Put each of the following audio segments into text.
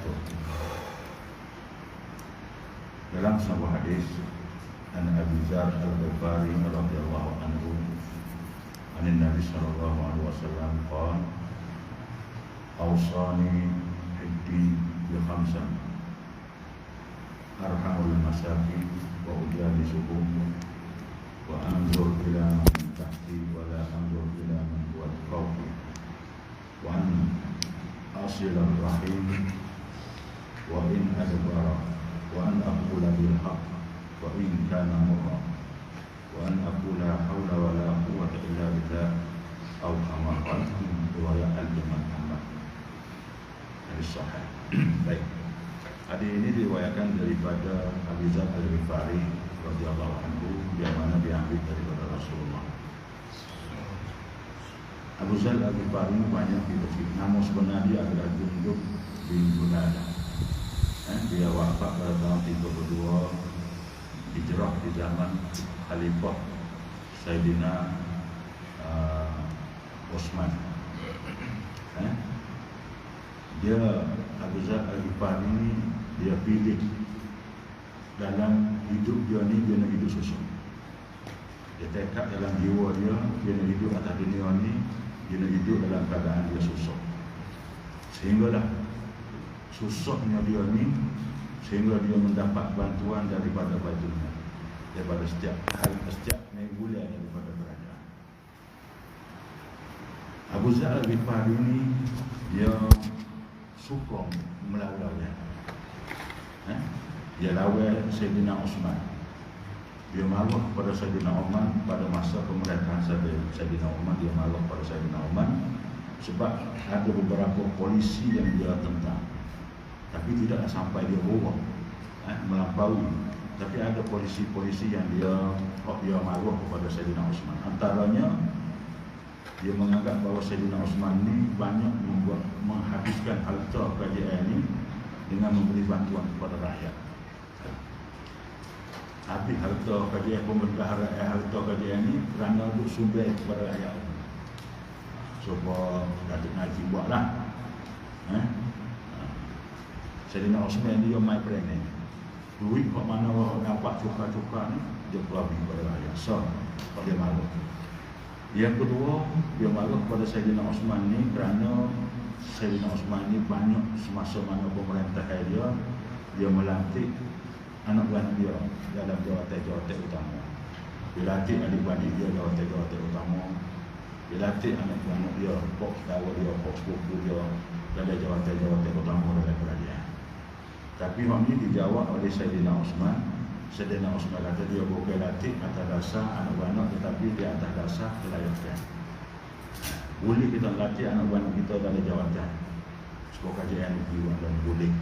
wabarakatuh. Dalam sebuah hadis an Abu Dzar Al-Ghifari radhiyallahu anhu an Nabi sallallahu alaihi wasallam qala awsani hiddi bi khamsan arhamul masakin wa ujalisuhum wa anzur ila man tahti wa la anzur ila man huwa fawqi wa an asil rahim wa in adbara wa an aqula bil haqq wa in kana murra wa an aqula hawla wa la quwwata illa billah aw kama qala riwayat al-Imam Ahmad. Hadis sahih. Baik. Hadis ini diriwayatkan daripada Abu Dzar Al-Ghifari radhiyallahu anhu, yang mana diambil daripada Rasulullah. Abu Dzar Al-Ghifari ini banyak kita cerita. Nama sebenarnya dia adalah Jundub bin Junadah. Dia wafat pada tahun 32 Hijrah di zaman Khalifah Sayyidina Utsman. Dia Abu Dzar Al-Ghifari ini dia pilih dalam hidup dia ni, dia nak hidup susah. Dia tekad dalam jiwa dia nak hidup atas dunia ni, dia nak hidup dalam keadaan dia susah. Sehinggalah susahnya dia ni, sehingga dia mendapat bantuan daripada Baitullah, daripada setiap bulan daripada kerajaan. Abu Dzar Al-Ghifari ini dia suka melawan. Dia lawan Sayyidina Utsman. Dia marah pada Sayyidina Umar pada masa pemerintahan Sayyidina Umar. Dia marah pada Sayyidina Umar sebab ada beberapa polisi yang dia tentang, tapi tidak sampai dia buang melampaui. Tapi ada polisi-polisi yang dia marah kepada Sayyidina Utsman. Antaranya dia menganggap bahawa Sayyidina Utsman ini banyak menghabiskan harta kerajaan ini dengan memberi bantuan kepada rakyat. Habis harta kerajaan pemerintah harta kerajaan ini kerana untuk sumber kepada rakyat. Sebab Datuk Najib buatlah. Sayyidina Utsman dia main perangai. Duit kat mana orang dapat cukar-cukar ni, dia bagi kepada rakyat. So, dia malu. Yang kedua, dia malu kepada Sayyidina Utsman ni kerana Sayyidina Utsman ni banyak semasa mana pemerintah dia melantik anak-anak dia dalam jawatan-jawatan utama. Dia latih adik-adik dia jawatan-jawatan utama. Dia latih anak-anak dia, pok saudara dia, pok sepupu dia dalam jawatan-jawatan utama dalam kerajaan. Tapi hal ini dijawab oleh Sayyidina Utsman. Sayyidina Utsman kata dia bukan latih atas dasar anak-anak, tetapi di atas dasar kelayakan. Boleh kita latih anak-anak kita dalam jawatan sebuah kerajaan negeri dan boleh,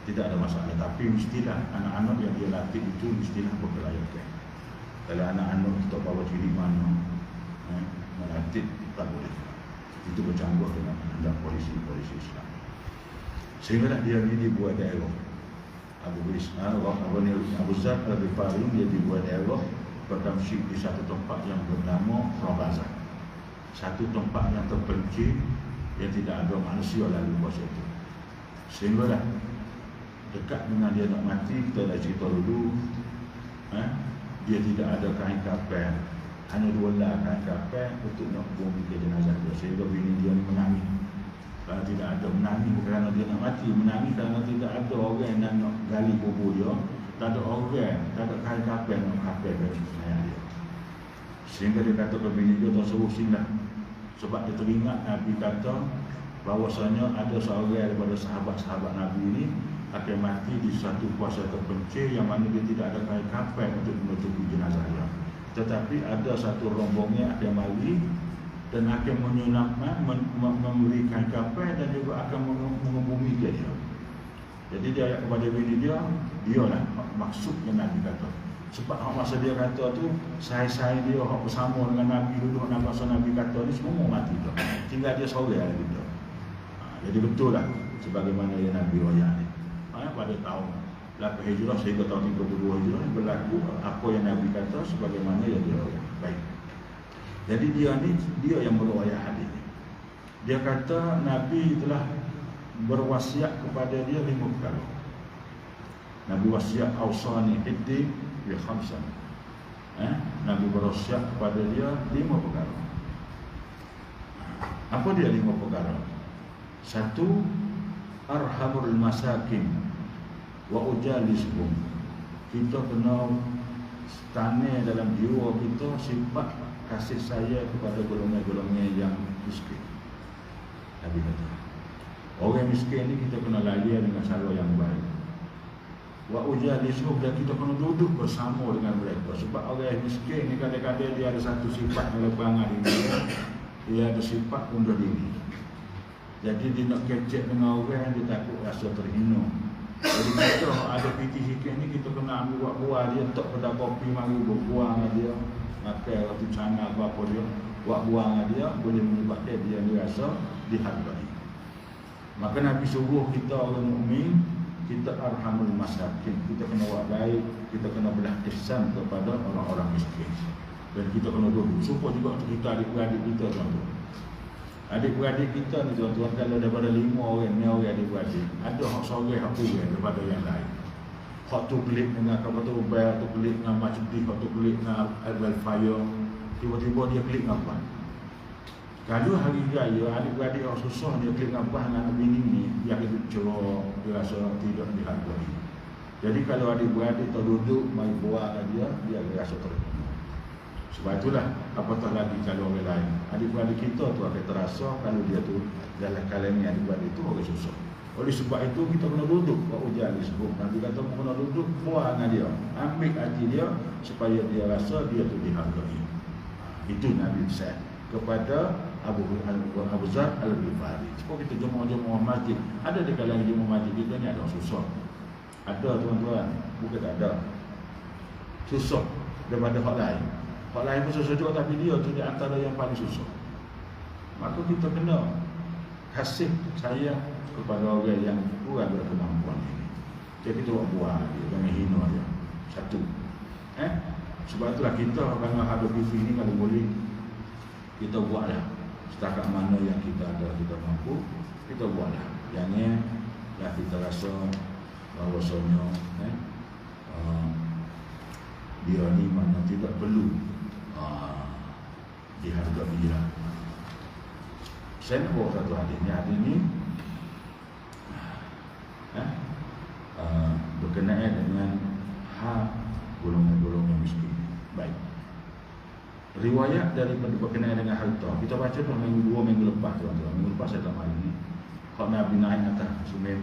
tidak ada masalah. Tapi mestilah anak-anak yang dia latih itu mestilah berkelayakan. Kalau anak-anak kita bawa ciri mana melatih, tak boleh. Itu bercampur dengan undang polisi Islam. Sehingga dia ini dibuat dialog. Abu Dzar Al-Ghifari dia dibuat dialog bertamsyid di satu tempat yang bernama Rabazah. Satu tempat yang terpencil yang tidak ada manusia lalu pada itu. Sehingga dekat dengan dia nak mati, kita dah cerita dulu, dia tidak ada kain kafan, hanya 2 kain kafan untuk nak bumi ke jenazah dia. Sehingga bini dia ni menangis. Kalau tidak ada, menangis bukan kerana dia nak mati, menangis kerana tidak ada orang yang nak gali kubur dia, tak ada orang, tak ada kain kafan nak kafan dengan dia. Sehingga dia kata ke bini dia, tak suruh singgah. Sebab dia teringat Nabi kata bahawasanya ada seorang daripada sahabat-sahabat Nabi ini akan mati di satu kuasa terpencil yang mana dia tidak ada kain kafan untuk menutupi jenazah dia. Tetapi ada satu rombongnya akan mari dan akan menyunatkan, memberikan kafan dan juga akan menghubungi dia. Jadi dia ayat kepada bini dia, dialah maksudnya Nabi kata. Sebab masa dia kata tu, saya dia bersama dengan Nabi, duduk dalam masa Nabi kata ni, semua mati tu. Tinggal dia seorang lagi tu. Jadi betul lah sebagaimana yang Nabi royak ni. Pada tahun 8 Hijrah sehingga tahun 32 Hijrah ni berlaku apa yang Nabi kata sebagaimana yang dia royak. Baik. Jadi dia ni, dia yang meroyak hadis ni. Dia kata Nabi telah berwasiat kepada dia 5 perkara. Nabi wasiat awsani hiddi bi khamsan. Nabi berwasiat kepada dia 5 perkara. Apa dia 5 perkara? 1, arhamul masakin wa ujalisuhum. Kita kena tanam dalam jiwa kita sifat kasih sayang kepada golongan-golongan yang miskin. Nabi kata, orang miskin ni kita kena layan dengan cara yang baik. Wa ujalisuhum, dan kita kena duduk bersama dengan mereka. Sebab orang miskin ni kadang-kadang dia ada satu sifat dalam perangai dia. Dia ada sifat undur diri. Jadi dia nak kecek dengan orang, dia takut rasa terhina. Jadi kita ada piti sikit ni, kita kena ambil buat-buat dia, tak pada kopi mari berbuang dia, makan roti canai apa dia, buat buang dia boleh menyebabkan dia rasa dihargai. Maka Nabi suruh kita orang mukmin, kita arhamul masakin, kita kena buat baik, kita kena belah ihsan kepada orang-orang miskin. Dan kita kena duduk. Supaya juga kita adik-beradik kita tuan-tuan. Adik-beradik kita ni tuan-tuan, kalau daripada 5 orang ni orang adik-beradik, ada hak sore hak kurang daripada yang lain. Hak tu klik dengan apa tu ubah, tu klik dengan macam ni, hak tu klik dengan welfare, tiba-tiba dia klik dengan apa. Kalau hari raya adik-beradik orang susah, dia klik dengan apa dengan bini ni, dia akan cerok, dia rasa tidak dihargai. Jadi kalau adik-beradik terduduk mai buat dia akan rasa terhina. Sebab itulah, apatah lagi kalau orang lain. Adik-beradik kita tu akan terasa kalau dia tu dalam kalangan adik-beradik itu orang susah. Oleh sebab itu kita kena duduk. Buat ujian ni sebut. Nabi kata kena duduk buat dengan dia. Ambil hati dia supaya dia rasa dia tu dihargai. Itu Nabi pesan kepada Abu Zar Al-Ghifari. Sebab kita jemaah-jemaah masjid. Ada di kalangan jemaah masjid kita ni ada orang susah. Ada tuan-tuan. Bukan tak ada. Susah daripada hak lain. Hak lain pun susah juga, tapi dia tu di antara yang paling susah. Maka kita kena kasih sayang kepada orang yang kurang berkemampuan ini. Jadi kita buat dia, jangan hina dia. Satu. Sebab itulah kita kalau ada TV ni, kalau boleh kita buatlah setakat mana yang kita ada, kita mampu, kita buatlah. Jangan yang kita rasa bahawasanya dia ni mana tidak perlu dihargai dia. Saya nak bawa satu hadis ni. Hadis ni berkenaan dengan hak golongan-golongan miskin. Baik. Riwayat daripada berkenaan dengan harta. Kita baca tu minggu 2 minggu lepas tuan-tuan. Minggu lepas saya tak mahu ni. Hak Nabi naik atas sumber,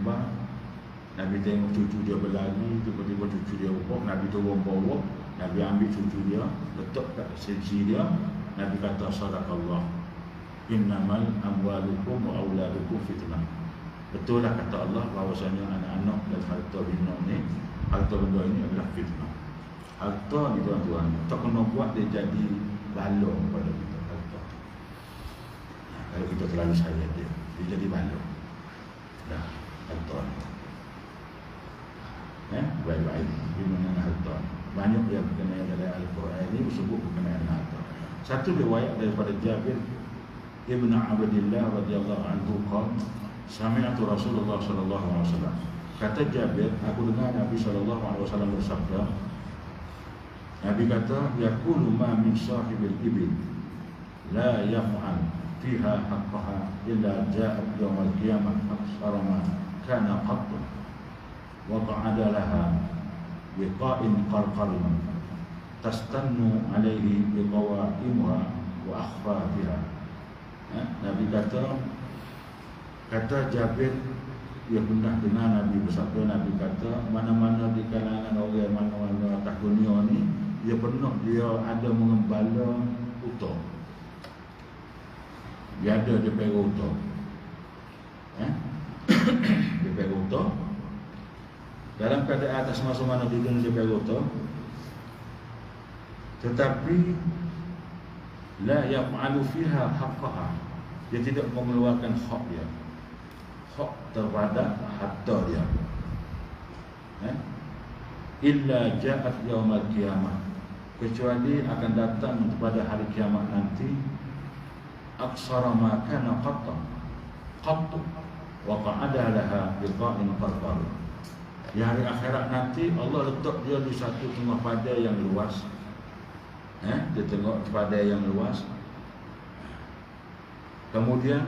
Nabi tengok cucu dia berlari, tiba-tiba cucu dia upok, Nabi turun bawah, Nabi ambil cucu dia, letak kat sisi dia, Nabi kata sadaqallah. Innamal amwalukum wa auladukum fitnah. Betul lah kata Allah bahawasanya anak-anak dan harta bina ni, harta benda ini adalah fitnah. Harta ni tuan-tuan, tak kena buat dia jadi bala kepada kita. Harta. Kalau kita terlalu sayang dia jadi bala. Dah, harta ni. Baik-baik dengan harta. Banyak yang berkenaan dalam Al-Quran ini disebut berkenaan dengan harta. Satu riwayat daripada Jabir Ibn Abdillah radhiyallahu anhu qala sami'tu Rasulullah sallallahu alaihi wasallam. Kata Jabir, aku dengar Nabi sallallahu alaihi wasallam bersabda. Nabi kata, yaqulu ma min sahibil ibil la yaf'al fiha haqqaha illa ja'a yawmal qiyamah aksara ma kana qattu wa qa'ada laha biqa'in qarqarin tastannu alaihi biqawa'imuha wa akhfa biha. Nabi kata Jabir, dia pernah dengar Nabi bersabda. Nabi kata mana-mana di kalangan orang mana-mana atas dunia ni, dia ada mengembala unta. Dia ada dia pera unta. Dia pera unta. Dalam keadaan atas masa mana di dunia dia pera unta, tetapi la yaf'alu fiha haqqaha, dia tidak mengeluarkan hak dia, hak terhadap harta dia. Illa ja'at yaumal qiyamah, kecuali akan datang pada hari kiamat nanti aksara ma kana qattu wa qa'ada laha biqa'in qarqar. Di hari akhirat nanti Allah letak dia di satu tengah padai yang luas. Dia tengok padai yang luas. Kemudian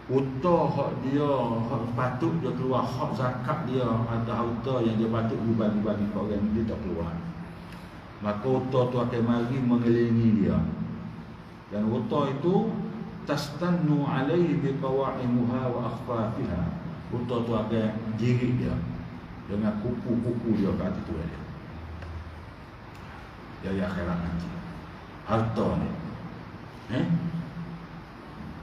utah hak dia, hak patut dia keluar, hak zakat dia atau harta yang dia patut dibagi-bagi ke orang, dia tak keluar. Maka utah tu akan mari mengelilingi dia. Dan utah itu tastannu alaihi biqawa'imuha wa akhfafiha. Utah tu akan jirik dia dengan kuku-kuku dia kat atas tu dia. Dari akhirat nanti. Harta ni.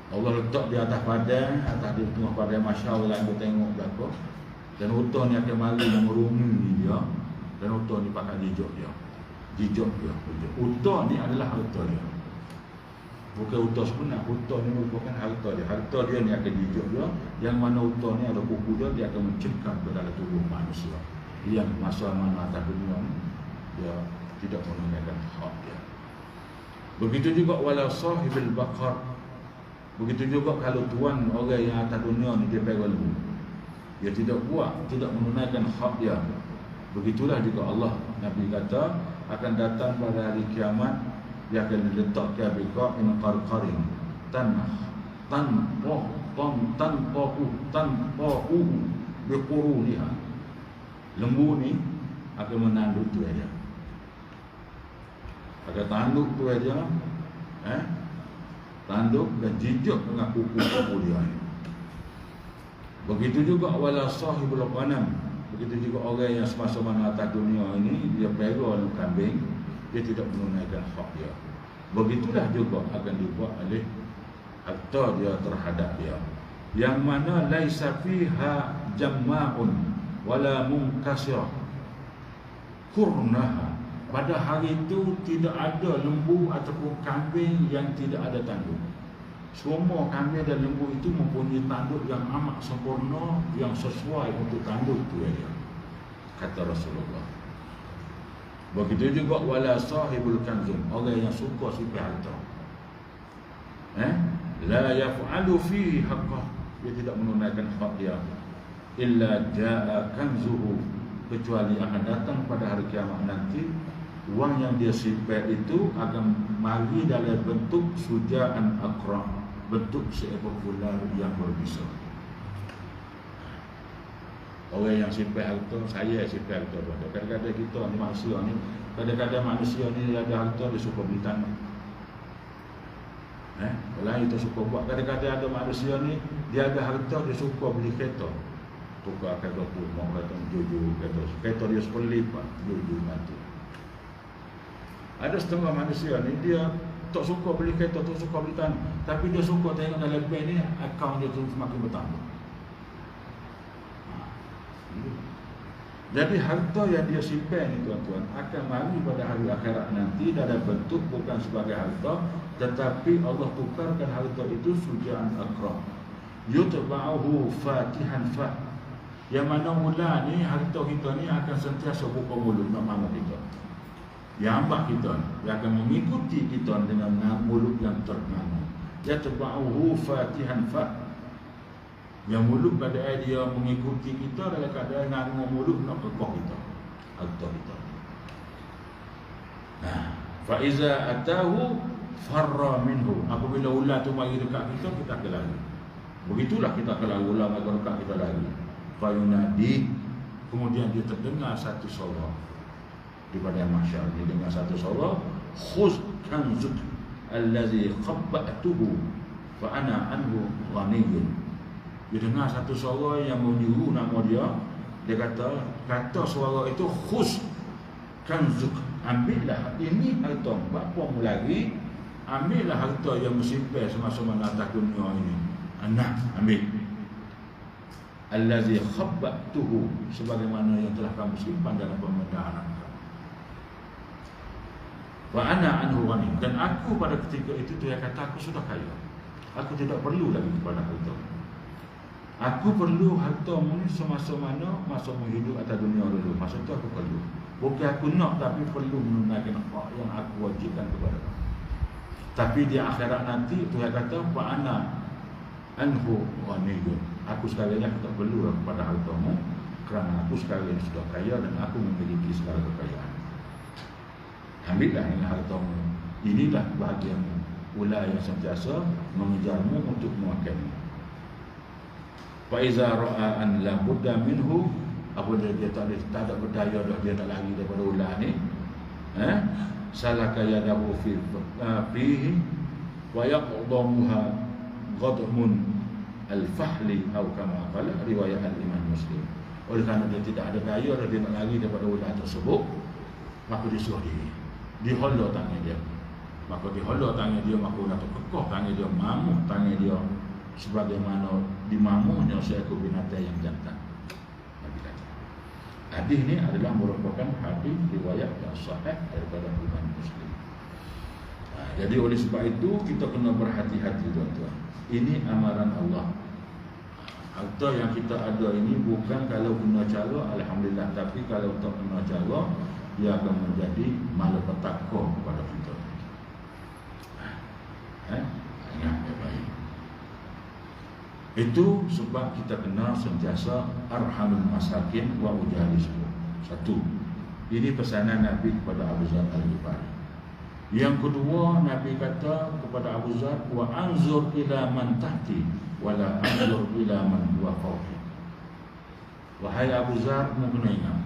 Allah letak di atas padang, atas di tengah padang, Masya Allah dia tengok belakang. Dan utah ni akan mari merungi dia. Dan utah ni pakai jijok dia. Utah ni adalah harta dia. Bukan utah sebenar, utah ni merupakan harta dia. Harta dia ni akan jijok dia. Yang mana utah ni ada kuku dia, dia akan mencengkam ke dalam tubuh manusia. Yang masa mana atas dunia ni, dia tidak menunaikan hak dia. Begitu juga wala sahibil baqar. Begitu juga kalau tuan orang yang atas dunia ni dia pegang lembu, dia tidak buat, tidak menunaikan hak dia. Begitulah juga Allah. Nabi kata akan datang pada hari kiamat, dia akan diletakkan biqa'in qarqarin, tanah tanqahu biquruniha. Lembu ni akan menanduk tu dia. Akan tanduk tu dia, tanduk dan jijak dengan kuku-kuku dia. Begitu juga wala sahibul ghanam. Begitu juga orang yang semasa mana atas dunia ini dia pegang kambing, dia tidak menunaikan hak dia. Begitulah juga akan dibuat oleh harta dia terhadap dia, yang mana laisa fiha jamma'un wala munkasirah kurnaha. Pada hari itu tidak ada lembu ataupun kambing yang tidak ada tanduk. Semua kambing dan lembu itu mempunyai tanduk yang amat sempurna, yang sesuai untuk tanduk itu ya, kata Rasulullah. Begitu juga wala sahibul kanzum, orang yang suka simpan harta. La yaf'alu fihi haqqah, dia tidak menunaikan hak dia. Illa jaa kanzuhu, kecuali akan datang pada hari kiamat nanti, wang yang dia simpan itu akan mari dalam bentuk sujaan aqra, bentuk seekor ular yang berbisa. Orang yang simpan harta, saya simpan harta. Kadang-kadang kita ni manusia ni, kadang-kadang manusia ni ada harta dia suka beli tanah. Orang itu suka buat. Kadang-kadang ada manusia ni dia ada harta dia suka beli kereta. Tukar kereta tu, mau kereta jujur kereta. Kereta dia sepelip pak, jujur mati. Ada setengah manusia ni dia tak suka beli kereta, tak suka beli tanah, tapi dia suka tengok dalam bank ni akaun dia tu semakin bertambah. Jadi harta yang dia simpan ni tuan-tuan akan mari pada hari akhirat nanti dalam bentuk bukan sebagai harta, tetapi Allah tukarkan harta itu sujaan aqra. Yutba'uhu fatihan fa. Yang mana mula ni harta kita ni akan sentiasa buka mulut nak mana kita. Yang hamba kita dia akan mengikuti kita dengan mulut yang ternganga. Yutba'uhu fatihan fa. Yang mulut pada dia mengikuti kita dalam keadaan nganga mulut nak kekoh kita, harta kita. Fa iza atahu farra minhu. Apabila ular tu mari dekat kita, kita akan lari. Begitulah kita akan lari, ular mari dekat kita lari. Fa yunadi, kemudian dia terdengar satu suara di padang mahsyar. Dia dengar satu suara, khuz kanzuk allazi qabba'tuhu fa ana anhu ghaniyyun. Dia dengar satu suara yang menyuruh nama dia. Dia kata suara itu, khuz kanzuk, ambillah ini harta. Bapa mu lagi, ambillah harta yang bersimpan semasa mana atas dunia ini. Anak ambil. Allazi khabbatuhu, sebagaimana yang telah kamu simpan dalam pemendaharan kamu. Wa ana anhu ghani, dan aku pada ketika itu dia kata aku sudah kaya. Aku tidak perlu lagi kepada harta. Aku perlu harta ni semasa mana masa hidup atas dunia dulu. Masa tu aku perlu. Bukan aku nak, tapi perlu menunaikan hak yang aku wajibkan kepada kamu. Tapi di akhirat nanti Tuhan kata fa ana anhu ghaniyun. Aku sekali lagi tak perlu kepada hartamu, kerana aku sekali lagi sudah kaya dan aku memiliki segala kekayaan. Ambillah ini hartamu. Inilah bahagianmu. Ulai yang sentiasa mengejarmu untuk mengakanmu. Fa iza ra'a an la budda minhu, apabila dia tak ada berdaya dah, dia tak lagi daripada ular ni, salaka yadahu fihi wa yaqdamuha ghadmun al-fahli atau kama qala riwayat al-Imam Muslim. Oleh kerana dia tidak ada daya dah, dia tak lagi daripada ular tersebut, maka dia suruh diri, diholok tangan dia. Maka diholok tangan dia, maka ular terkekoh tangan dia, mamuh tangan dia, sebagaimana dimamuhnya seekor binatang yang jantan. Nabi kata. Hadis ini adalah merupakan hadis riwayat yang sahih daripada Imam Muslim. Jadi oleh sebab itu kita kena berhati-hati tuan-tuan. Ini amaran Allah. Harta yang kita ada ini bukan kalau guna cara alhamdulillah, tapi kalau tak guna cara dia akan menjadi malapetaka kepada kita. Ingat baik-baik. Itu sebab kita kena sentiasa arhamul masakin wa ujalisuh. Satu, ini pesanan Nabi kepada Abu Zar Al-Ghifari. Yang kedua, Nabi kata kepada Abu Zar, wa anzur ila man tahti wala anzur ila man huwa fawqi. Wahai Abu Zar, mu kena ingat,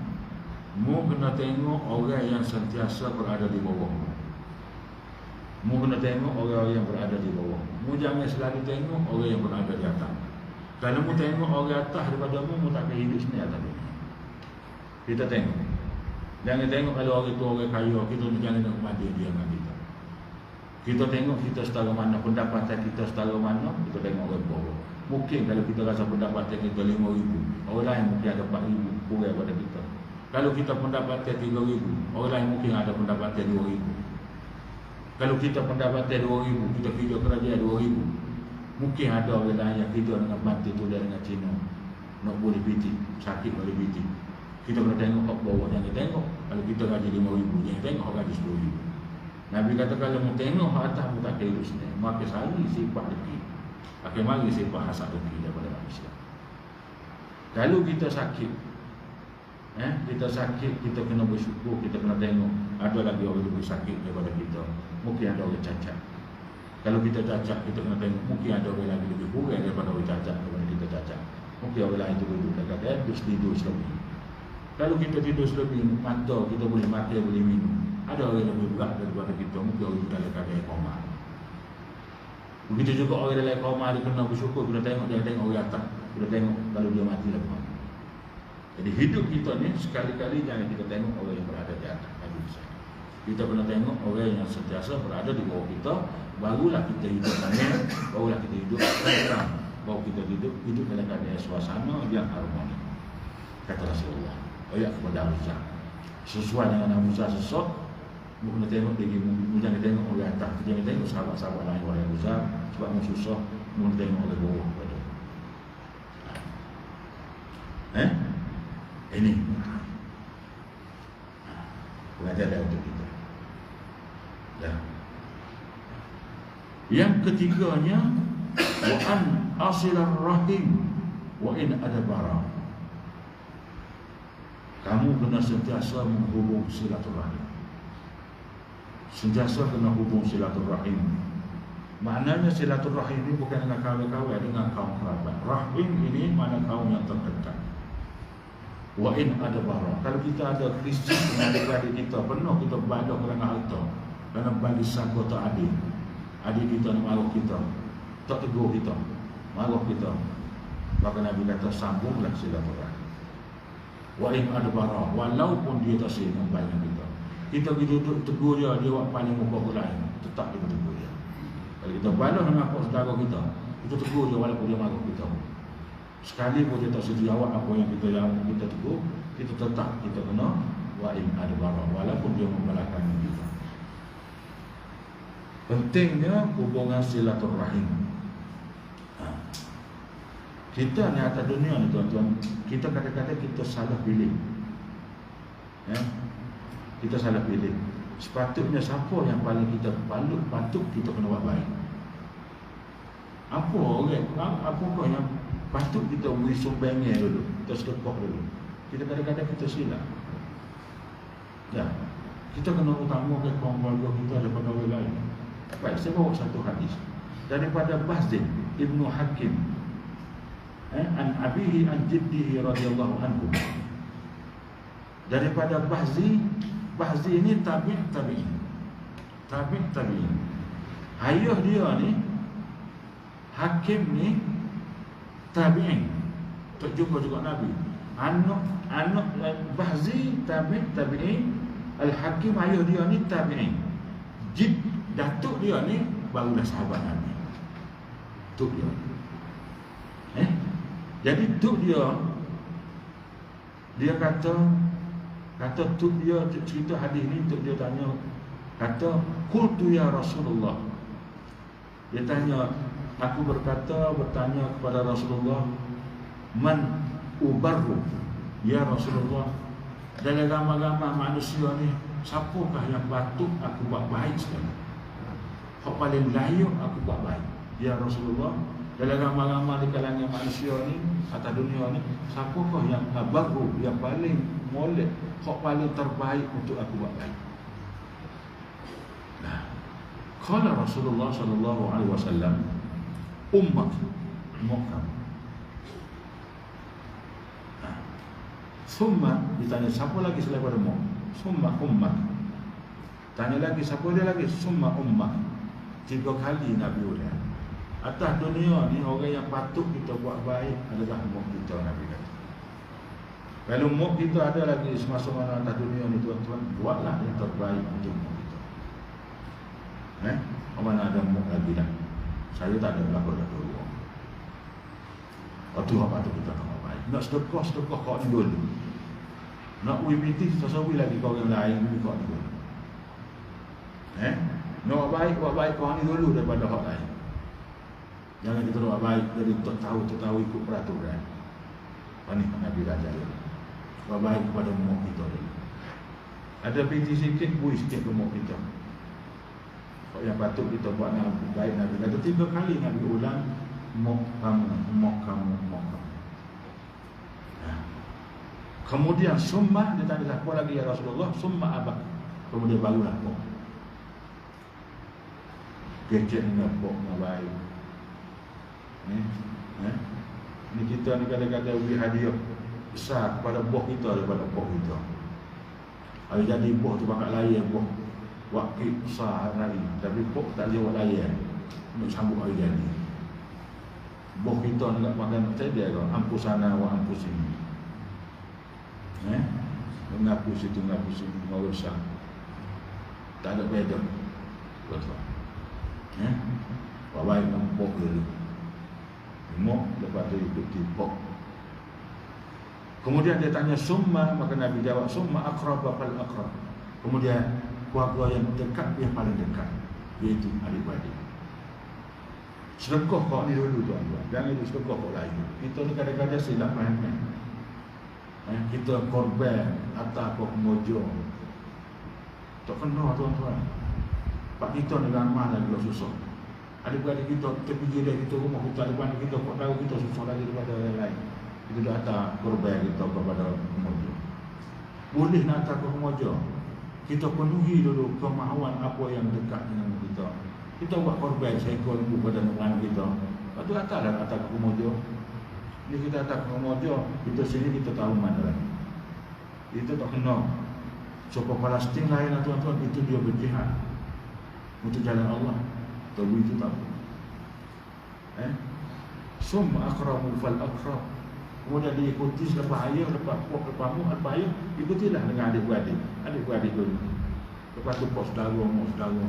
mu kena tengok orang yang sentiasa berada di bawahmu. Mu kena tengok orang yang berada di bawah. Mu jangan selalu tengok orang yang berada di atas. Kalau mu tengok orang atas daripada mu tak akan hidup sini atas dunia. Kita tengok. Jangan tengok kalau orang itu orang kaya, kita jangan nak mati dia dengan kita. Kita tengok kita setara mana, pendapatan kita setara mana, kita tengok orang bawah. Mungkin kalau kita rasa pendapatan kita 5,000, orang lain mungkin ada 4,000 kurang pada kita. Kalau kita pendapatan 3,000, orang lain mungkin ada pendapatan 2,000. Kalau kita pendapatan 2,000, kita kerja kerajaan 2,000, mungkin ada orang lain yang kerja dengan bantu tulis dengan Cina, nak boleh piti, sakit boleh piti. Kita kena tengok kat bawah, jangan tengok kalau kita gaji 5,000, jangan tengok orang gaji 10,000. Nabi kata kalau mu tengok kat atas, mu tak kira sini, maka sehari sifat rezeki akan mari sifat hasad rezeki daripada manusia. Kalau kita sakit, kita sakit, kita kena bersyukur, kita kena tengok ada lagi orang lebih sakit daripada kita. Mungkin ada orang cacat. Kalau kita cacat, kita kena tengok mungkin ada orang lagi lebih kurang daripada orang cacat daripada kita cacat. Mungkin orang lain tu duduk dekat terus tidur selebih. Kalau kita tidur selebih, mata kita boleh makan, boleh minum. Ada orang lebih berat daripada kita, mungkin orang itu dalam keadaan koma. Begitu juga orang dalam koma, dia kena bersyukur, kena tengok, dia tengok orang atas, kena tengok kalau dia mati lah kemana. Jadi hidup kita ni sekali-kali jangan kita tengok orang yang berada di atas. Kita kena tengok orang yang sentiasa berada di bawah kita. Barulah kita hidup tenang, barulah kita hidup tenang, baru kita hidup dalam keadaan suasana yang harmoni. Kata Rasulullah, ayat kepada Abu Zar, sesuai dengan Abu Zar sesat, mu kena tengok dia, mu jangan tengok orang atas, jangan tengok sahabat-sahabat lain orang Abu Zar, sebab mu susah, mu tengok orang bawah pada. Ini pengajaran untuk kita. Yang ketiganya, wa an asilar rahim wa in adabara. Kamu kena sentiasa menghubung silaturahim. Sentiasa kena hubung silaturahim. Maknanya silaturahim ini bukan dengan kawan-kawan, dengan kaum kerabat. Rahim ini mana kaum yang terdekat. Wa in adabara. Kalau kita ada krisis dengan adik-adik kita, penuh kita badak kerana harta, kerana barisan kota adik. Adik kita nak marah kita, tak tegur kita, marah kita, maka Nabi kata sambunglah silaturahim. Wa in adabara, walaupun dia tak sayang baik dengan kita, kita pergi duduk tegur dia, dia buat paling muka lain, tetap kita tegur dia. Kalau kita balas dengan saudara kita tegur dia walaupun dia marah kita. Sekali pun dia tak sedia jawab apa yang kita tegur, kita tetap kita kena wa in adabara, walaupun dia membalakkan kita. Pentingnya hubungan silaturahim. Kita ni atas dunia ni tuan-tuan, kita kadang-kadang kita salah pilih. Kita salah pilih. Sepatutnya siapa yang paling kita patut kita kena buat baik. Apa orang, apakah yang patut kita beri sumbangnya dulu, kita sedekah dulu. Kita kadang-kadang kita silap. Ya, kita kena utamakan keluarga kita daripada orang lain. Baik, saya bawa satu hadis daripada Bahzin Ibnu Hakim, an abihi an jiddihi radhiyallahu anhu. Daripada Bahzi ini tabi'in. Ayah dia ni Hakim ni tabi'in. Tak jumpa juga Nabi. Anak Bahzi tabi'in. Al-Hakim ayah dia ni tabi'in. Datuk dia ni barulah sahabat Nabi. Tuk dia. Jadi tuk dia kata tuk dia cerita hadis ni, tuk dia tanya, kata qultu ya Rasulullah. Dia tanya, aku bertanya kepada Rasulullah, man ubarru ya Rasulullah, dalam ramai-ramai manusia ni siapakah yang patut aku buat baik sekali, hak paling layak aku buat baik ya Rasulullah, dalam ramai-ramai di kalangan manusia ni atas dunia ni, siapakah yang baru, yang paling molek, hak paling terbaik untuk aku buat baik. Nah, qala Rasulullah sallallahu alaihi wasallam, ummak muqam. Summa, ditanya siapa lagi selain pada mu? Summa ummak. Tanya lagi siapa dia lagi? Summa ummak. 3 kali Nabi ulang. Atas dunia ni orang yang patut kita buat baik adalah mu kita, Nabi kata. Kalau mu kita ada lagi semasa mana atas dunia ni, tuan-tuan, buatlah yang terbaik untuk mu kita. Mana ada mu lagi dah. Saya tak ada berapa dah dulu. Itu apa tu kita tak baik. Nak sedekah kau ni dulu. Nak WPT sesawi lagi kau yang lain ni kau ni dulu. Nak buat baik kau ni dulu daripada hak lain. Jangan kita buat baik jadi tahu ikut peraturan. Ini Nabi ajar dia. Buat baik kepada mu kita dulu. Ada PT sikit, bui sikit ke mu kita. Kau yang patut kita buat baik Nabi kata 3 kali Nabi ulang, mok kamu. Kemudian summa, dia tanya siapa lagi ya Rasulullah, summa abak. Kemudian barulah mok. Kecek dengan mok yang baik. Ini kita ni kadang-kadang beri hadiah besar kepada boh kita daripada boh kita. Kalau jadi boh tu bakal layan boh wakil besar hari, tapi boh tak boleh buat layan untuk sambung hari jadi. Boh kita nak makan dia kau ampusana wa ampusin. Mengaku situ mengurusak. Tak ada beda. Betul. Buat baik nampok dulu. Mok lepas tu ikut tipok. Kemudian dia tanya summa, maka Nabi jawab summa aqrab fal aqrab. Kemudian keluarga yang dekat yang paling dekat, iaitu adik-beradik. Sedekah kau ni dulu tuan-tuan. Jangan itu sedekah kau lain. Kita ni kadang-kadang silap faham. Kita korban atas pemojo. Tak kena tuan-tuan. Pak kita ni ramah lagi susah. Adik-beradik kita pergi dari kita rumah kita depan kita kok tahu kita susah lagi daripada orang lain. Kita dah hantar korban kita kepada pemojo. Boleh nak hantar ke pemojo. Kita penuhi dulu kemahuan apa yang dekat dengan kita. Kita buat korban seekor lembu pada nungan kita. Lepas tu hantar ke pemojo. Ini kita tak memojo, kita sini kita tahu mana lagi. Itu tak kena. Siapa Palestin lain tuan-tuan, itu dia berjihad untuk jalan Allah. Tahu itu tahu. Summa akramu fal akrab. Kemudian diikuti selepas ayah, lepas puak, lepas mu, lepas ayah, ikutilah dengan adik-beradik. Adik-beradik dulu. Lepas tu puak saudara, mu saudara.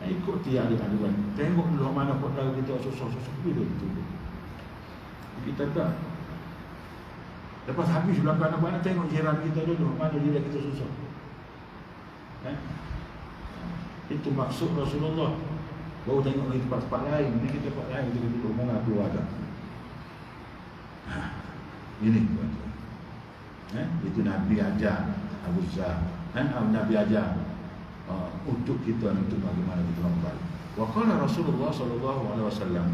Ikuti adik-adik. Tengok dulu mana puak saudara kita susah-susah. Bila itu. Kita tak. Lepas habis belakang anak-anak, tengok jiran kita dulu, mana jiran kita susah. Itu maksud Rasulullah. Baru tengok di tempat-tempat lain. Ini kita tempat lain, kita duduk mengaku ada. Ini itu Nabi ajar Abu Zah. Nabi ajar untuk kita, untuk bagaimana kita membaik. Wa qala Rasulullah sallallahu alaihi wasallam,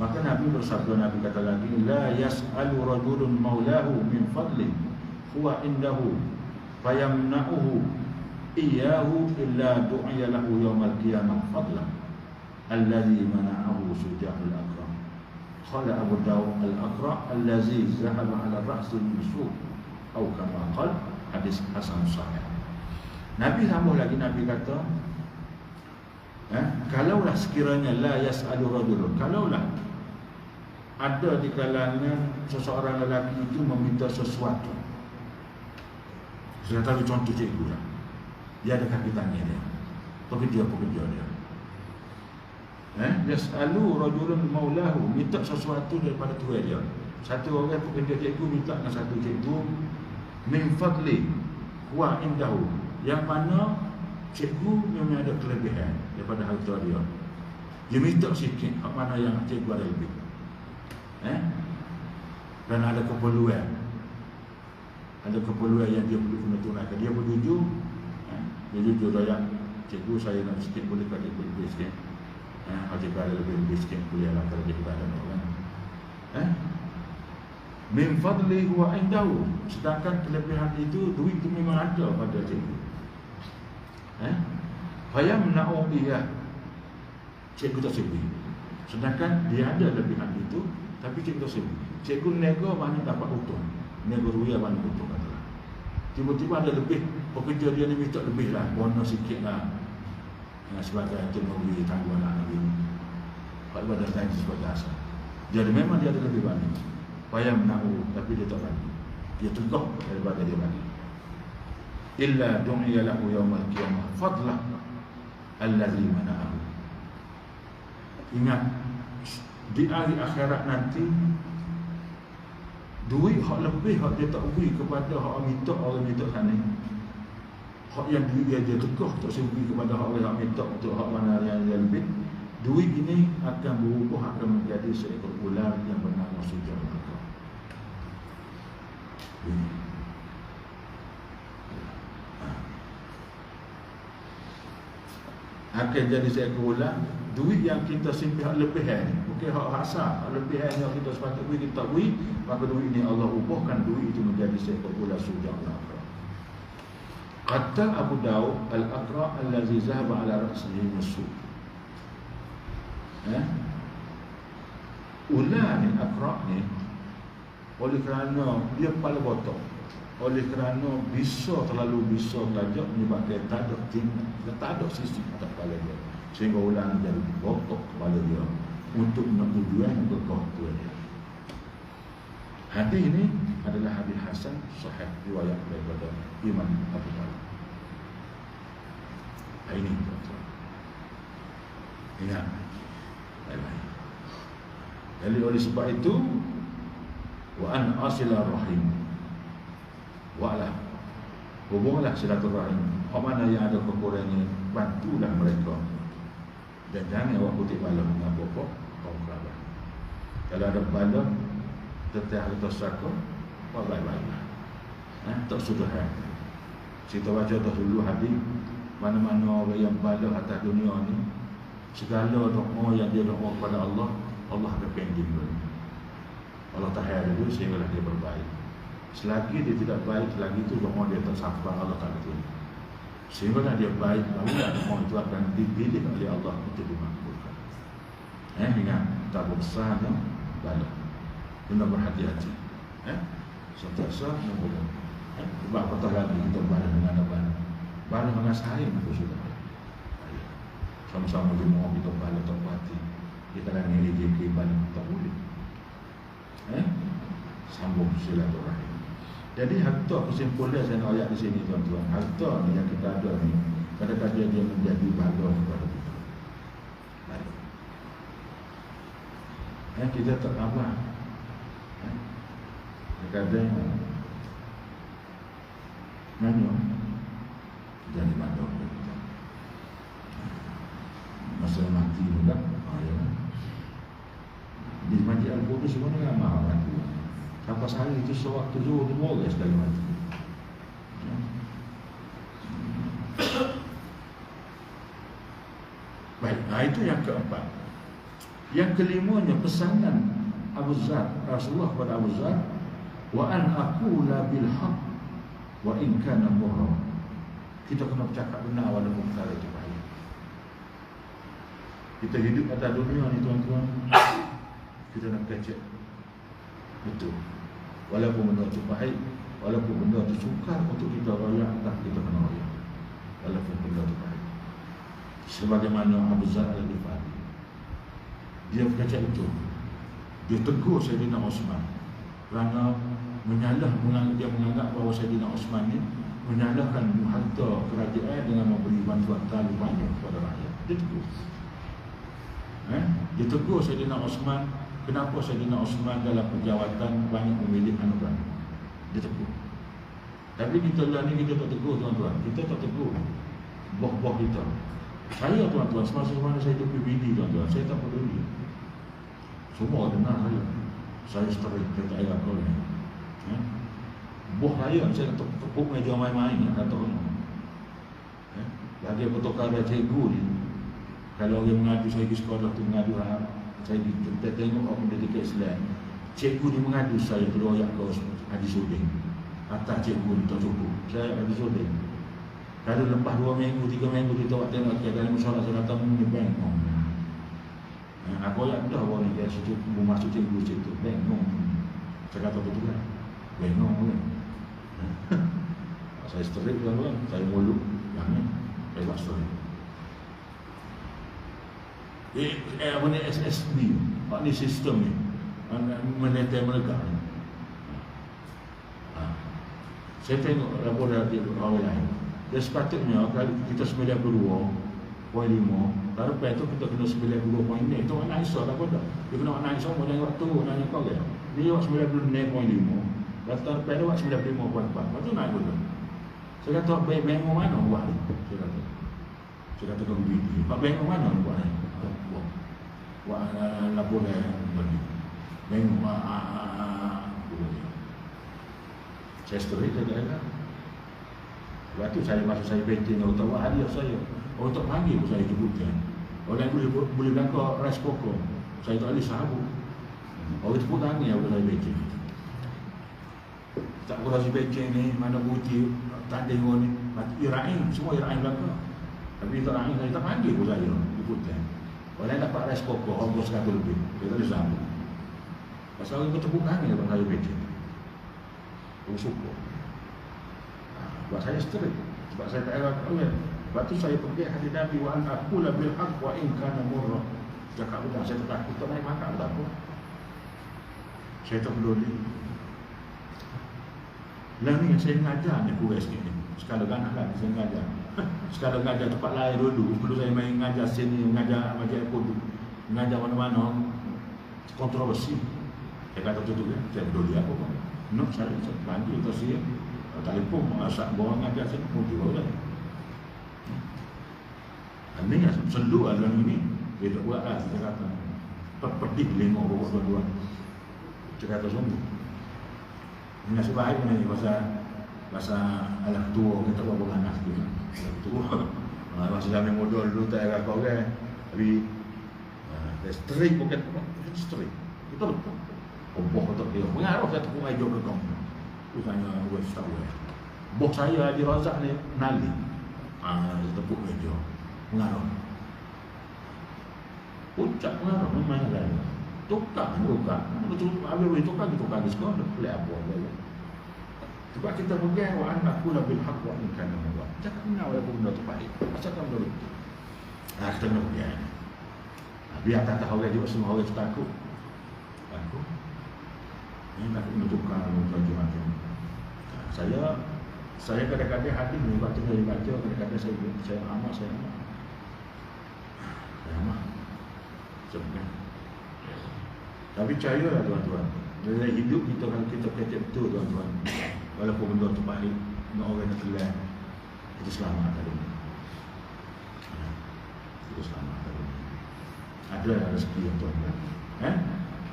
maka Nabi bersabda, Nabi kata lagi, la yas'alu rajulun maulahu min fadli huwa indahu fayamna'uhu iyyahu illa du'iya lahu yawmal qiyamah fadlan alladhi mana'ahu sujahul akram. Qala Abu Dawud al-aqra allazi zahaba ala ra'si al-musuq atau kama qala, hadis hasan sahih. Nabi sambung lagi, Nabi kata, kalaulah sekiranya la yas'alu rajulun, kalaulah ada di kalangan seseorang lelaki itu meminta sesuatu. Saya tahu contoh cikgu lah. Dia ada kaki tangan dia, pekerja dia. Yas'alu rajulun maulahu, minta sesuatu daripada tuan dia. Satu orang pekerja cikgu minta dengan satu cikgu min fadli wa indahu, yang mana cikgu memang ada kelebihan daripada harta dia. Dia minta sikit, hak mana yang cikgu ada lebih. Dan ada keperluan. Ada keperluan yang dia perlu kena tunaikan. Dia berjujur. Dia jujur raya, cikgu saya nak sikit, boleh kat cikgu lebih sikit. Kalau cikgu ada lebih sikit, boleh lah kalau cikgu ada orang. Min fadli huwa indahu, sedangkan kelebihan itu, duit itu memang ada pada cikgu. Fayamna'u iyah, cikgu tak sibuk. Sedangkan dia ada lebihan itu, tapi cikgu tak sibuk. Cikgu nego banyak dapat untung, nego rupiah banyak untung katalah. Tiba-tiba ada lebih, pekerja dia ni minta lebih lah, bonus sikit lah, sebagai teknologi tanggungan anak ini. Pak Ibadah lain sebagai asal. Jadi memang dia ada lebih banyak. Fayamna'u, tapi dia tak bagi. Dia tegak daripada dia bagi. Illa du'iya lahu yawmal qiyamah fadlah allazi mana'ahu. Ingat, di hari akhirat nanti, duit hak lebih, hak dia tak beri kepada hak minta, orang minta sana. Hak yang duit dia tegak tak beri kepada hak orang minta untuk hak mana yang dia lebih. Duit ini akan berubah, akan menjadi seekor ular yang bernama Sujahul Akram. Akan jadi seekor ular. Duit yang kita simpan lebihan, bukan hak hasar, lebihan yang kita sepatutnya kita beri, maka duit ini Allah ubahkan duit itu menjadi seekor ular Sujahul Akram. Kata Abu Dawud al-Aqra allazi zahaba ala ra'sihi musuq. Ular ni, Aqra ni, oleh kerana dia kepala botok, oleh kerana terlalu bisa belajar, menyebabkan tak ada sisi atas kepala dia, sehingga ular ni jadi botok kepala dia untuk nak tujuan kekeh tuan dia. Hadis ini adalah hadis hasan sahih riwayat daripada Imam Abu Dawud. Ini tuan-tuan, ingat. Jadi oleh sebab itu, wa an asila rahim, wa'ala, hubunglah silaturahim. Apa mana yang ada kekurangan, bantulah mereka. Dan jangan awak kutip bala dengan pokok kaum kerabat. Kalau ada bala tetap harta saka, awak baik-baiklah. Tak sudahan. Kita baca dahulu hadis, mana-mana orang yang bala atas dunia ni, segala doa yang dia doa kepada Allah, Allah akan pending dulu. Allah tahan dulu sehingga dia berbaik. Selagi dia tidak baik, selagi itu doa dia tak sampai, Allah tak terima. Sehingga dia baik, barulah doa itu akan dipilih oleh Allah untuk dimakbulkan. Ingat, tak besarnya bala. Kena berhati-hati. Sentiasa menghubung. Sebab patah lagi kita bala dengan bala. Bala dengan sayang itu sudah. Sama-sama jemaah kita bala tak berhati. Kita nak ngiri ke bala tak boleh. Sambung silaturahim. Jadi harta, kesimpulan saya nak ayat di sini tuan-tuan, harta ni yang kita ada ni, kadang-kadang dia menjadi bala kepada kita. Bala. Kita tak apa. Kadang-kadang mana jadi bala kepada kita. Masa mati juga, di Masjid Al-Qudus semua dengan mahal mati. Sampai sehari itu sewaktu zuhur dia boleh sekali mati. Baik, itu Itu yang keempat. Yang kelimanya pesanan Abu Zar, Rasulullah kepada Abu Zar, wa an aqula bil haqq wa in kana murra. Kita kena bercakap benar walaupun perkara itu pahit. Kita hidup atas dunia ni tuan-tuan, kita nak kecek betul. Walaupun benda itu pahit, walaupun benda itu sukar untuk kita royak, tak kita kena royak. Walaupun benda itu pahit. Sebagaimana Abu Zar al-Ghifari, dia berkata itu, dia tegur Sayyidina Osman kerana dia menganggap bahawa Sayyidina Osman ni menyalahkan harta kerajaan dengan memberi bantuan terlalu banyak kepada rakyat. Dia tegur. Dia tegur Sayyidina Osman. Kenapa Sayyidina Osman dalam perjawatan banyak memilih anugerah? Dia tegur. Tapi kita lah ni kita tak tegur tuan-tuan. Kita tak tegur boh-boh kita. Saya tuan-tuan, semasa mana saya hidup PBD tuan-tuan, saya tak peduli. Semua dengar saya. Saya straight, saya tak elak kau ni. Boh saya, saya nak tepuk meja main-main, kata orang. Lagi pertukar dia cikgu ni. Kalau orang mengadu saya pergi sekolah tu mengadu saya tengok apa dia dekat Islam. Cikgu ni mengadu saya keroyak ke Haji Suding. Atas cikgu ni tak cukup. Saya Haji Suding. Kalau lepas 2 minggu, 3 minggu dia tengok dalam masalah saya datang ni bengong. Aku ayat dah orang ni dia situ masuk cikgu situ bengong. Saya kata betul kan? Bengong kan? Saya straight tuan-tuan, saya mulut yang ni, saya buat straight. Apa ni SSB, apa ni sistem ni, menetai mereka ni. Saya tengok rapor dari orang lain. Dia sepatutnya kalau kita 92.5, baru lepas tu kita kena 92.6. Itu anak Aisyah tak apa dah. Dia kena anak Aisyah mau tengok tu, nanya kau kan. Dia buat 96.5, lepas tu lepas tu buat 95.4. Lepas tu naik dulu. Saya kata bengong mana buat ni? Saya kata kau begini. Pak bengong mana buat ni? Buat lapor yang bagi. Bengong saya story saya kata. Waktu saya masuk saya painting untuk buat hadiah saya. Untuk panggil pun saya jemputkan. Orang boleh belakang rice cooker. Saya tak ada sahabat. Orang jemput tangan yang saya painting. Tak pernah si painting ni, mana putih, tak tengok ni. Irain, semua irain belakang. Tapi tak irain, saya tak panggil pun saya jemputkan. Orang dapat rice cooker, harga 100 lebih. Saya tak ada sahabat. Pasal orang tepuk tangan yang saya painting. Orang suka. Buat saya straight. Sebab saya tak elak Allah. Lepas tu saya pergi hadis Nabi wa an aqula bil haqq wa in kana murra. Cakap betul, saya tak takut tak naik makan tak apa. Saya tak peduli. Lah ni yang saya mengajar ni kurang sikit ni. Sekali anak lagi saya mengajar. Sekali mengajar tempat lain dulu. Sebelum saya main mengajar sini, mengajar macam apa tu. Mengajar mana-mana kontroversi. Saya kata betul kan. Saya peduli apa pun. No, saya panggil tu saya. Telefon masak bawa ngajar saya pun juga dah. Ini yang selu dalam ini dia tak buat lah. Dia kata pedih lengok bawa tuan-tuan. Dia kata sungguh. Ini nasib baik ni bahasa alah tua kita buat anak tu. Tua. Masa zaman muda dulu tak ada kau kan. Tapi straight bukan straight. Kita betul. Boh tak dia. Mengaruh satu pemain job belakang. Tanya buat tahu bos saya Haji Razak ni nali tepuk meja mengarah puncak mengarah memang lain tukar betul habis tukar di sekolah boleh apa sebab kita pegang wa annahu bil haqq wa in kana murra cakap benar walaupun benda tu pahit asal kamu dulu kita kena pegang biar tak tahu orang juga semua orang takut ini tak kena tukar macam-macam. Saya kadang-kadang hati ni waktu saya baca kadang-kadang saya amat sebenarnya. Tapi percayalah tuan-tuan, dalam hidup kita kalau kita kecek betul tuan-tuan, walaupun benda tu pahit, orang nak kelam, kita selamat hari ini. Kita selamat hari ini. Ada rezeki yang tuan-tuan.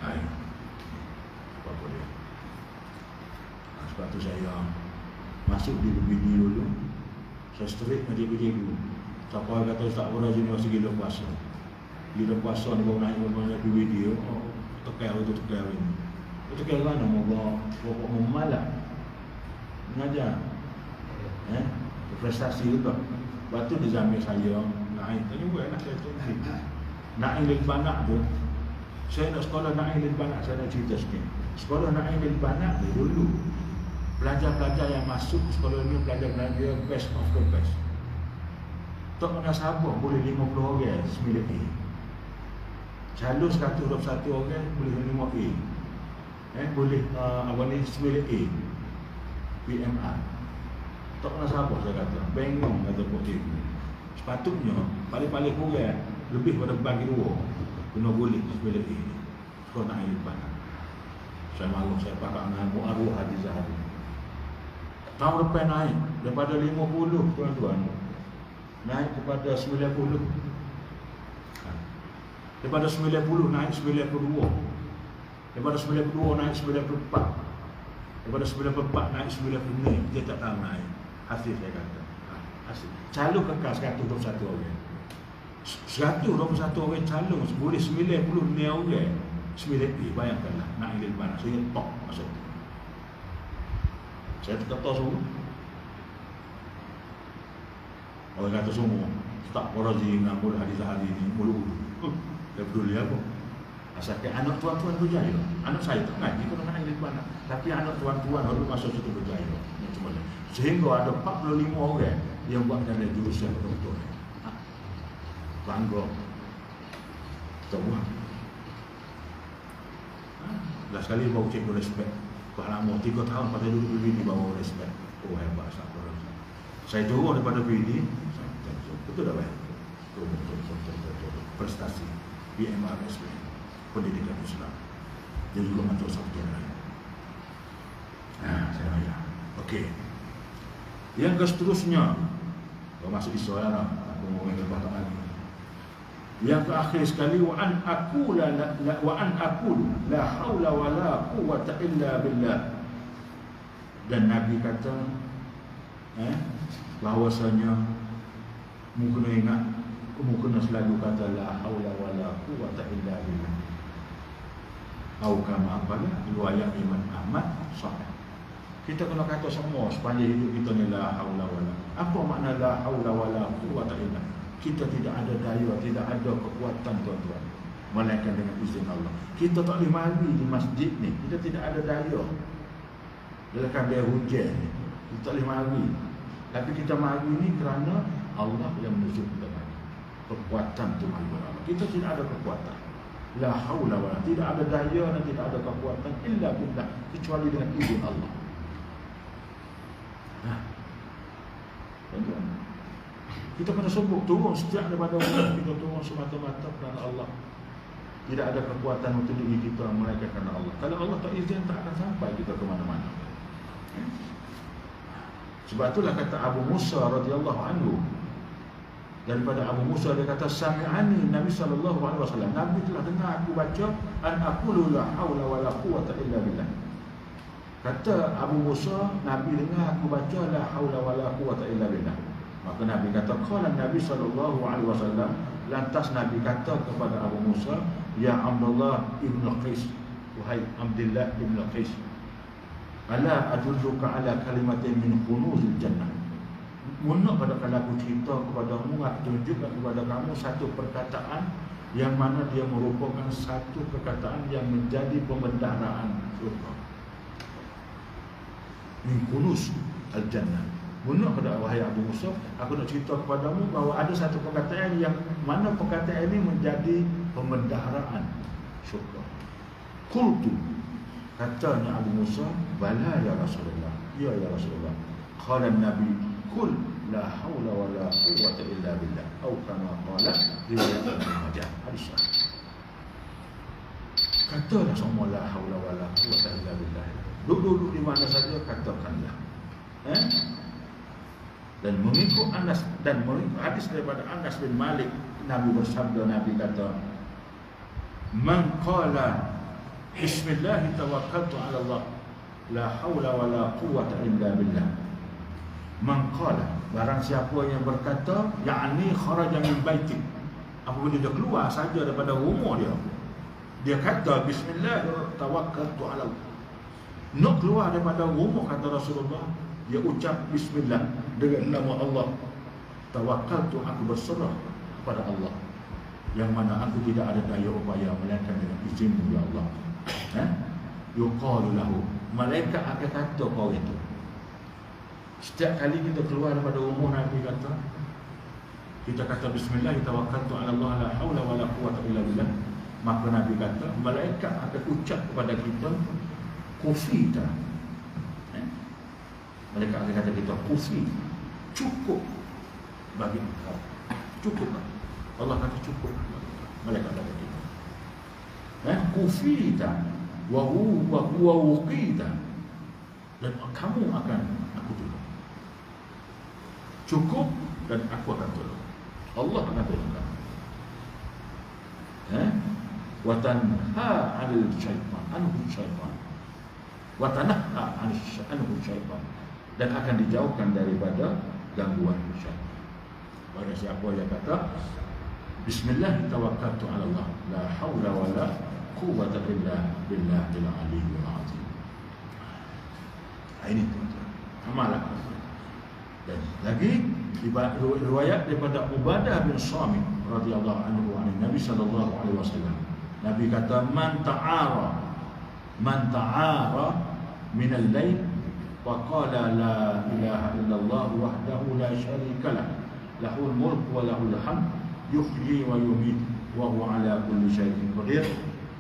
Ayo. Apa dia? Sebab tu saya masuk di begini dulu. Saya straight dengan cikgu-cikgu. Siapa kata tak pernah sini masih gila puasa. Bila puasa ni baru naik mana video, oh, tekan itu tekan ini. Itu tekan mana mau pokok memalak. Mengajar. Prestasi juga. Lepas tu dia zamir saya naik. Tanya buat anak saya tu. Naik lil banak tu. Saya nak sekolah naik lil banak, saya nak cerita sikit. Sekolah naik lil banak tu dulu. Pelajar-pelajar yang masuk sekolah ni pelajar-pelajar best of the best. Tak kena sabar boleh 50 orang 9A. Calon 121 orang boleh 5A. Boleh abang ni 9A. PMR. Tak kena sabar saya kata. Bengong kata Pok Cikgu. Sepatutnya paling-paling kurang lebih pada bagi dua. Kena boleh 9A. Sekolah naik lepas. Saya malu saya pakai dengan Mu'arwah Haji Zahari. Tahun depan naik daripada 50 tuan-tuan. Naik kepada 90. Daripada 90 naik 92. Daripada 92 naik 94. Daripada 94 naik 95. Dia tak tahu naik. Hasil saya kata. Hasil. Calon kekal 121 orang. 121 orang calon boleh 90 orang. 9A bayangkanlah naik di mana. Saya top masuk. Saya tak tahu semua. Orang kata semua tak Razi ngamul hadis hari ini mulu. Dia peduli apa? Asalkan anak tuan-tuan berjaya. Anak saya tak ngaji kalau nak di mana. Tapi anak tuan-tuan harus masuk situ berjaya. Macam mana? Sehingga ada 45 orang yang buat dalam jurusan betul-betul. Bangga. Tahu. Dah sekali bawa cikgu respect. Lama 3 tahun pada duduk di bawah respect. Oh hebat sangat. Saya turun daripada PD. Betul tak baik? Betul. Prestasi PMRS pendidikan Islam. Dia juga masuk subjek lain. Saya raya. Okey. Yang seterusnya, masuk Israel lah. Aku mau ingin baca lagi. Yang terakhir sekali wa an aqul la haula wala quwwata illa billah. Dan Nabi kata bahawasanya mungkin ingat, mungkin selalu kata la haula wala quwwata illa billah. Atau kama apa riwayat Imam Ahmad sahih. Kita kena kata semua sepanjang hidup kita ni la haula wala. Apa makna la haula wala quwwata illa? Kita tidak ada daya, tidak ada kekuatan tuan-tuan, melainkan dengan izin Allah. Kita tak boleh mari di masjid ni, kita tidak ada daya. Dalam dia hujan ni, kita tak boleh mari. Tapi kita mari ni kerana Allah yang menunjuk kita mari. Kekuatan tu mari Allah. Kita tidak ada kekuatan. La haula wala, tidak ada daya dan tidak ada kekuatan illa billah, kecuali dengan izin Allah. Tuan-tuan, kita kena sebut turun setiap daripada Allah. Kita turun semata-mata kerana Allah. Tidak ada kekuatan untuk diri kita melainkan kerana Allah. Kalau Allah tak izin, tak akan sampai kita ke mana-mana. Sebab itulah kata Abu Musa radhiyallahu anhu. Daripada Abu Musa dia kata sami'ani Nabi sallallahu alaihi wasallam. Nabi telah dengar aku baca an aqulu la haula wala quwwata illa billah. Kata Abu Musa, Nabi dengar aku baca la haula wala quwwata illa billah. Maka Nabi kata, qala Nabi sallallahu alaihi wasallam, lantas Nabi kata kepada Abu Musa, ya Abdullah ibn Qais, wahai Abdullah ibn Qais, ala adulluka ala kalimatin min kunuzil jannah. Muna pada kalau aku cerita kepadamu, aku tunjukkan kepada kamu satu perkataan yang mana dia merupakan satu perkataan yang menjadi pembendaharaan surga. Min kunuz al-jannah. Bunuh pada wahai Abu Musa, aku nak cerita kepadamu bahawa ada satu perkataan yang mana perkataan ini menjadi pembendaharaan syurga. Qultu, katanya Abu Musa, bala ya Rasulullah. Ya Rasulullah. Qala Nabi, qul la haula wala quwwata illa billah. Atau kama qala riwayat Ibnu Majah. Hadis sahih. Katalah semua la haula wala quwwata illa billah. Duduk di mana saja katakanlah. Dan mengikut Anas dan mengikut hadis daripada Anas bin Malik, Nabi bersabda, Nabi kata, man qala bismillah tawakkaltu ala Allah la haula wala quwwata illa billah. Man qala, barang siapa yang berkata, yakni kharaja min baiti, Apabila dia keluar saja daripada rumah dia kata bismillah tawakkaltu ala Allah. Nak keluar daripada rumah, kata Rasulullah, dia ucap bismillah dengan nama Allah. Tawakkaltu, aku berserah kepada Allah, yang mana aku tidak ada daya upaya melainkan dengan izin-Mu ya Allah. Yuqalu lahu, malaikat akan kata kau itu. Setiap kali kita keluar daripada rumah, Nabi kata, kita kata bismillah tawakkaltu ala Allah la haula wala quwwata illa billah, maka Nabi kata malaikat akan ucap kepada kita kufita. Malaikat akan kata kita kufi, cukup bagi engkau, cukup. Allah kata cukup. Malaikat kata kita kufita wa huwa wuqita, dan kamu akan aku tolong. Cukup dan aku akan tolong. Allah akan tolong kamu. Wa tanha 'anil syaitan, anhu syaitan. Wa tanha 'anhu syaitan, dan akan dijauhkan daripada gangguan syaitan. Pada siapa yang kata bismillah tawakkaltu 'ala Allah la haula wala quwwata illa billahil aliyyil azim. Ini tuan-tuan, amalan. Dan lagi riwayat daripada Ubadah bin Samit radhiyallahu anhu an Nabi sallallahu alaihi wasallam. Nabi kata man ta'ara min al-lail wa qala la ilaha illallah wahdahu la syarika lah, lahul mulk wa lahul hamd, yuhyi wa yumiit wa huwa ala kulli syai'in qadir,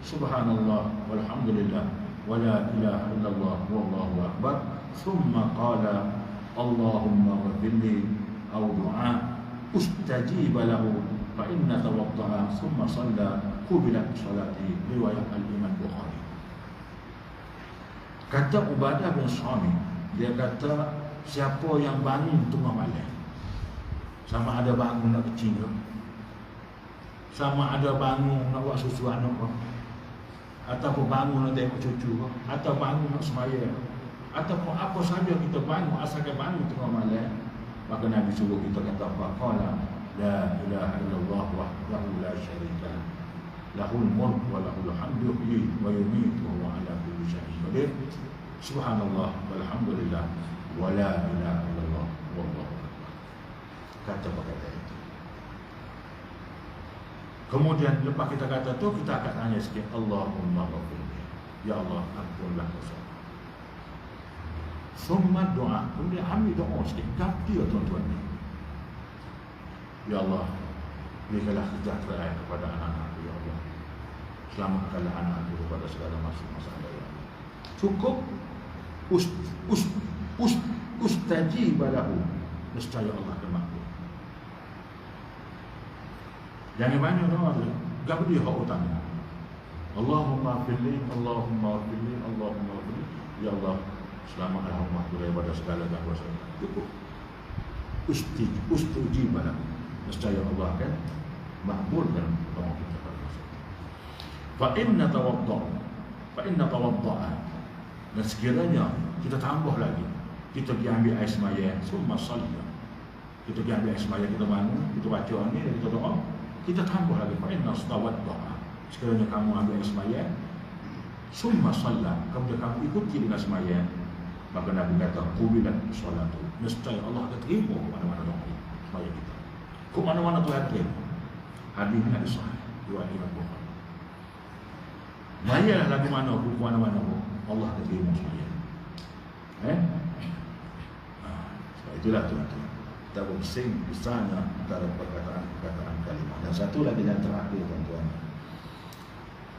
subhanallah walhamdulillah wa la ilaha illallah wallahu akbar, thumma qala Allahumma ghfirli aw du'a ustajib lahu fa inna tawadda'a thumma shalla qubilat salati. Riwayat al-Imam Bukhari. Kata Ubadah bin Samit, dia kata siapa yang bangun tengah malam, sama ada bangun nak kecil ke, sama ada bangun nak buat susu anak ke, ataupun bangun nak tengok cucu ke, atau bangun nak sembahyang, ataupun apa saja kita bangun, asalkan bangun tengah malam, maka Nabi suruh kita kata faqala la ilaha illallah wahdahu la syarika lah, lahul mulk wa lahul hamdu yuhyi wa yumiit wa huwa ala kulli syai'in qadir, subhanallah walhamdulillah wa la ilaha illallah wallahu akbar. Kata perkataan itu. Kemudian lepas kita kata tu, kita akan tanya sikit, Allahumma ghafirli, ya Allah ampunlah dosa. Summa doa, kemudian ambil doa sikit. Ganti tuan-tuan ni, ya Allah berikanlah kesejahteraan kepada anak-anakku ya Allah, selamatkanlah anak-anakku daripada segala masalah ya Allah. Cukup ustajib lahu, nescaya Allah akan makbul. Jangan banyak doa tu, gak dia hak utama. Allahumma firli, Allahumma firli, Allahumma firli, ya Allah selamatkanlah umatku daripada segala gangguan. Cukup ustajib lahu, nescaya Allah akan makbulkan doa kita pada masa itu. Fa inna tawadda'a, dan sekiranya kita tambah lagi, kita pergi ambil air sembahyang, summa shalla, kita pergi ambil air sembahyang, kita bangun, kita baca ni, kita doa, kita tambah lagi, fa inna tawadda'a, sekiranya kamu ambil air sembahyang, summa shalla, kemudian kamu ikuti dengan sembahyang, maka Nabi kata qubilat salatu, nescaya Allah akan terima mana-mana doa sembahyang kita. Ke mana-mana Tuhan terima. Hadis ini ada sahih riwayat Imam Bukhari. Mayalah lagu mana pun, mana-mana pun Allah akan terima sembahyang. Sebab itulah tuan-tuan, kita bersing besarnya antara perkataan kalimah. Dan satu lagi yang terakhir tuan-tuan,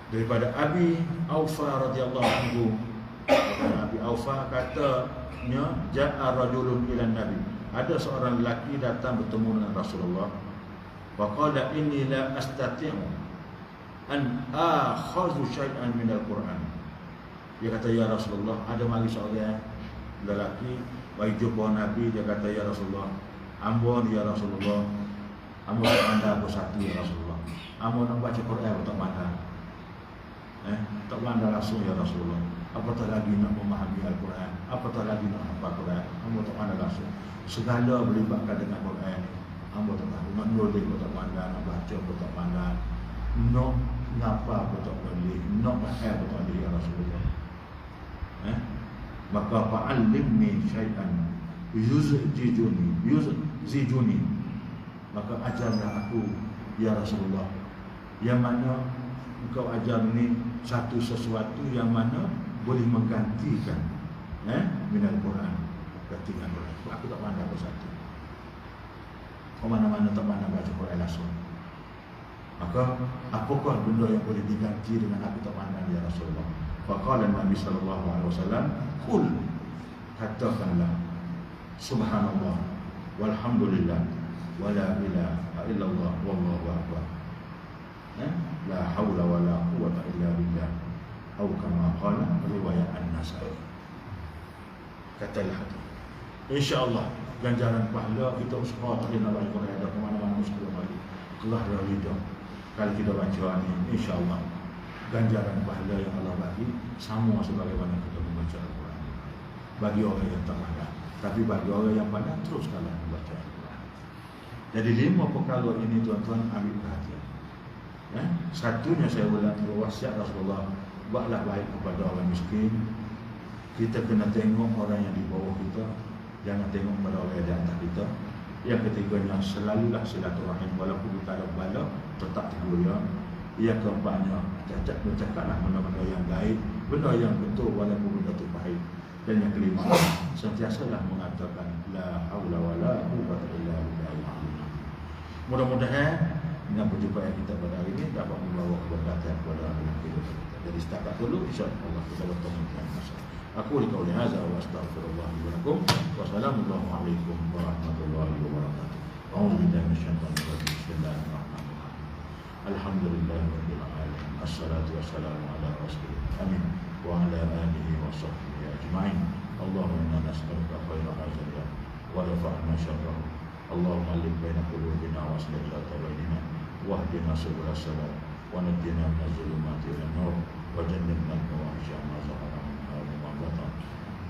daripada Abi Aufa radhiyallahu anhu. Abi Aufa katanya, ja'a rajulun ila Nabi, ada seorang lelaki datang bertemu dengan Rasulullah. Faqala inni la astati'u an akhadhu syai'an min al-Quran. Dia kata, ya Rasulullah, ada mari seorang lelaki bagi jumpa Nabi, dia kata, ya Rasulullah, ambon ya Rasulullah, ambon tak pandai apa satu ya Rasulullah, ambon nak baca Quran tak pandai, tak pandai langsung ya Rasulullah, apatah lagi nak memahami Al-Quran, apatah lagi nak hafal Quran, ambon tak pandai langsung. Segala melibatkan dengan Quran, Hamba tak tahu, nak nulis pun tak pandai, nak baca pun tak pandai, nak ngapa pun tak boleh, nak bahaya pun tak boleh, ya Rasulullah. Maka fa'allimni syai'an yuzijuni, maka ajarlah aku, ya Rasulullah, yang mana engkau ajar ni satu sesuatu yang mana boleh menggantikan minal Quran, gantikan Quran. Aku tak pandai apa satu. Kau mana-mana tak pandai baca Quran langsung. Maka apakah benda yang boleh diganti dengan aku tak pandai, ya Rasulullah? Faqala Nabi sallallahu alaihi wasallam, "Qul," katakanlah, subhanallah walhamdulillah wala ilaha illallah wallahu akbar. La haula wala quwwata illa billah. Atau kama qala riwayat An-Nasa'i. Katalah itu. Insya-Allah ganjaran pahala kita usaha tak kena baca Quran ada mana-mana sekali lagi. Allah ridha. Kalau kita baca ni insya-Allah ganjaran pahala yang Allah bagi sama sebagaimana kita membaca Al-Quran. Bagi orang yang tak pandai, tapi bagi orang yang pandai teruskanlah membaca Al-Quran. Jadi 5 perkara ini tuan-tuan ambil perhatian. Satunya saya ulang wasiat Rasulullah, buatlah baik kepada orang miskin. Kita kena tengok orang yang di bawah kita, jangan tengok pada orang yang di atas kita. Yang ketiganya, selalulah silaturahim walaupun kita ada bala, tetap tegur ya. Yang keempatnya, bercakaplah benda-benda yang baik, benda yang betul walaupun benda itu pahit. Dan yang kelima, sentiasalah mengatakan la haula wala quwwata illa billah. Mudah-mudahan dengan perjumpaan kita pada hari ini dapat membawa keberkatan kepada dalam kehidupan kita. Jadi setakat dulu, insya-Allah kita bertemu di masa. Aku liqauli hadza wa astaghfirullah li wa lakum. Wassalamualaikum warahmatullahi wabarakatuh. A'udzu billahi minasyaitonir rajim. Bismillahirrahmanirrahim. Alhamdulillahirabbil alamin. Assalatu wassalamu ala rasulillah. Amin. Wa ala alihi wa sahbihi ajma'in. Allahumma inna nas'aluka khairal ajali wa rafa'na syarrahu. Allahumma alif baina qulubina wa aslih dhata bainina wahdina subul salam wa najjina min adh-dhulumati ila an-nur wa jannibna al-fawahisha ma zahara minha wa ma batan.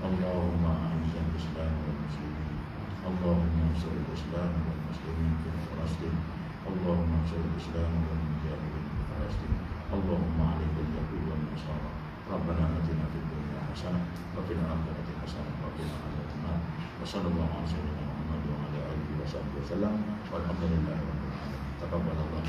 Allahumma a'izz al-islam wal muslimin. Allahumma ansur al-islam wal muslimin fi Palestin. Allahumma ansur al-islam wal mujahidin fi Palestin. Allahumma alayka bil-yahud wal nasara. Rabbana atina fid dunya hasanah wa fil akhirati hasanah wa qina adzaban nar. Wa sallallahu alaihi wa sallam. Wassalamualaikum warahmatullahi wabarakatuh. Walhamdulillahirabbil alamin. Taqabbalallah.